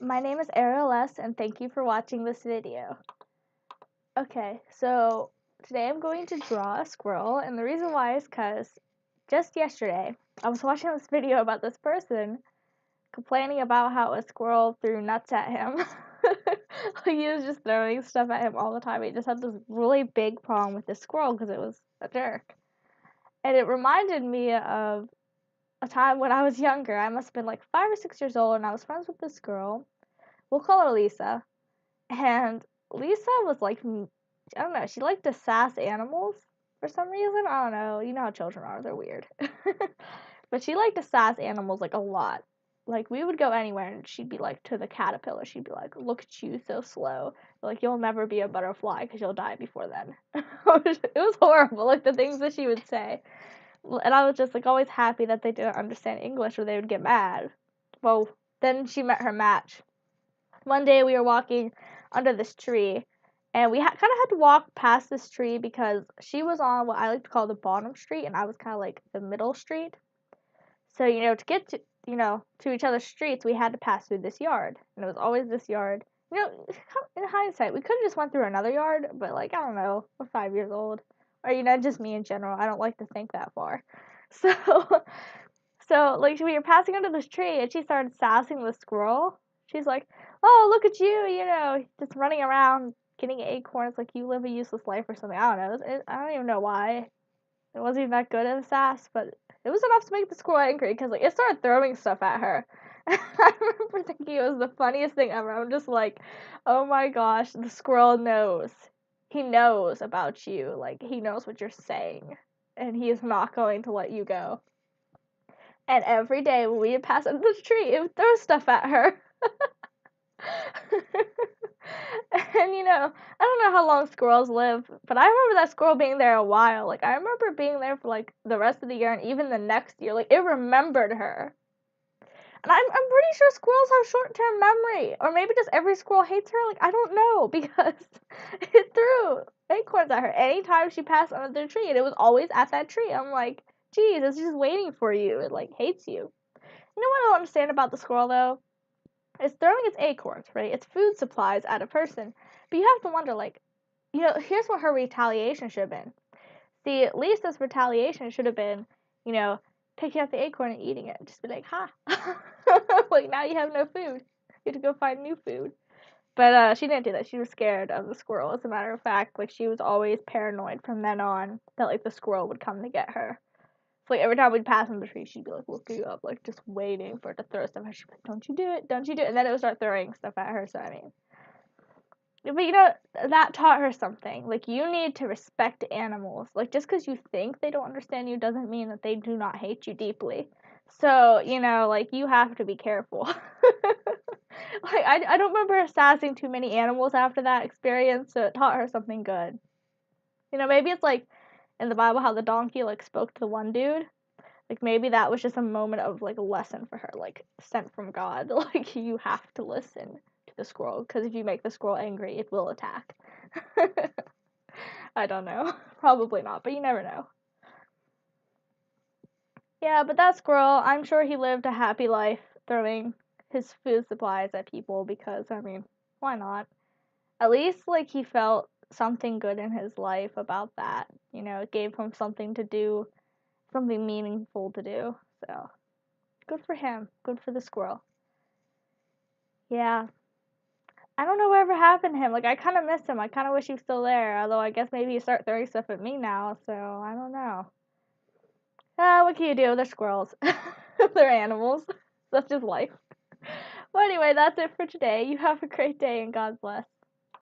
My name is Ariel S, and thank you for watching this video. Okay, so today I'm going to draw a squirrel, and the reason why is because just yesterday I was watching this video about this person complaining about how a squirrel threw nuts at him. Like he was just throwing stuff at him all the time. He just had this really big problem with this squirrel because it was a jerk. And it reminded me of a time when I was younger. I must have been like 5 or 6 years old, and I was friends with this girl. We'll call her Lisa. And Lisa was like, I don't know, she liked to sass animals for some reason. I don't know. You know how children are, they're weird. But she liked to sass animals like a lot. Like we would go anywhere and she'd be like to the caterpillar, she'd be like, look at you, so slow. Like you'll never be a butterfly because you'll die before then. It was horrible, like the things that she would say. And I was just like always happy that they didn't understand English or they would get mad. Well, then she met her match. One day we were walking under this tree, and we kind of had to walk past this tree because she was on what I like to call the bottom street, and I was kind of like the middle street. So, to get to each other's streets, we had to pass through this yard, and it was always this yard. In hindsight, we could have just went through another yard, but like, I don't know, we're 5 years old. Or, just me in general. I don't like to think that far. So, like, we were passing under this tree, and she started sassing the squirrel. She's like, oh, look at you, just running around getting acorns like you live a useless life or something. I don't know. I don't even know why. It wasn't even that good of a sass, but it was enough to make the squirrel angry because like it started throwing stuff at her. I remember thinking it was the funniest thing ever. I'm just like, oh my gosh, the squirrel knows. He knows about you. Like, he knows what you're saying. And he is not going to let you go. And every day when we would pass under the tree, it would throw stuff at her. And I don't know how long squirrels live, but I remember that squirrel being there a while. Like, I remember being there for like the rest of the year and even the next year. Like, it remembered her. And I'm pretty sure squirrels have short-term memory. Or maybe just every squirrel hates her. Like, I don't know, because it threw acorns at her anytime she passed under the tree, and it was always at that tree. I'm like, geez, it's just waiting for you. It like hates you. You know what I don't understand about the squirrel though? It's throwing its acorns, right? Its food supplies at a person. But you have to wonder, like, here's what her retaliation should have been. See, at least this retaliation should have been, picking up the acorn and eating it. Just be like, ha. Like, now you have no food. You have to go find new food. But she didn't do that. She was scared of the squirrel. As a matter of fact, like, she was always paranoid from then on that, like, the squirrel would come to get her. So, like, every time we'd pass in the tree, she'd be, like, looking up, like, just waiting for it to throw stuff at her. She'd be like, don't you do it, don't you do it. And then it would start throwing stuff at her, so, I mean. But, that taught her something. Like, you need to respect animals. Like, just because you think they don't understand you doesn't mean that they do not hate you deeply. So, like, you have to be careful. Like, I don't remember her sassing too many animals after that experience, so it taught her something good. Maybe it's like in the Bible how the donkey, like, spoke to the one dude. Like, maybe that was just a moment of, like, a lesson for her, like, sent from God. Like, you have to listen to the squirrel, because if you make the squirrel angry, it will attack. I don't know. Probably not, but you never know. Yeah, but that squirrel, I'm sure he lived a happy life throwing his food supplies at people because, I mean, why not? At least, like, he felt something good in his life about that. It gave him something to do, something meaningful to do. So, good for him. Good for the squirrel. Yeah. I don't know whatever happened to him. Like, I kind of miss him. I kind of wish he was still there. Although, I guess maybe he start throwing stuff at me now, so I don't know. What can you do? They're squirrels. They're animals. That's just life. Well, anyway, that's it for today. You have a great day and God bless.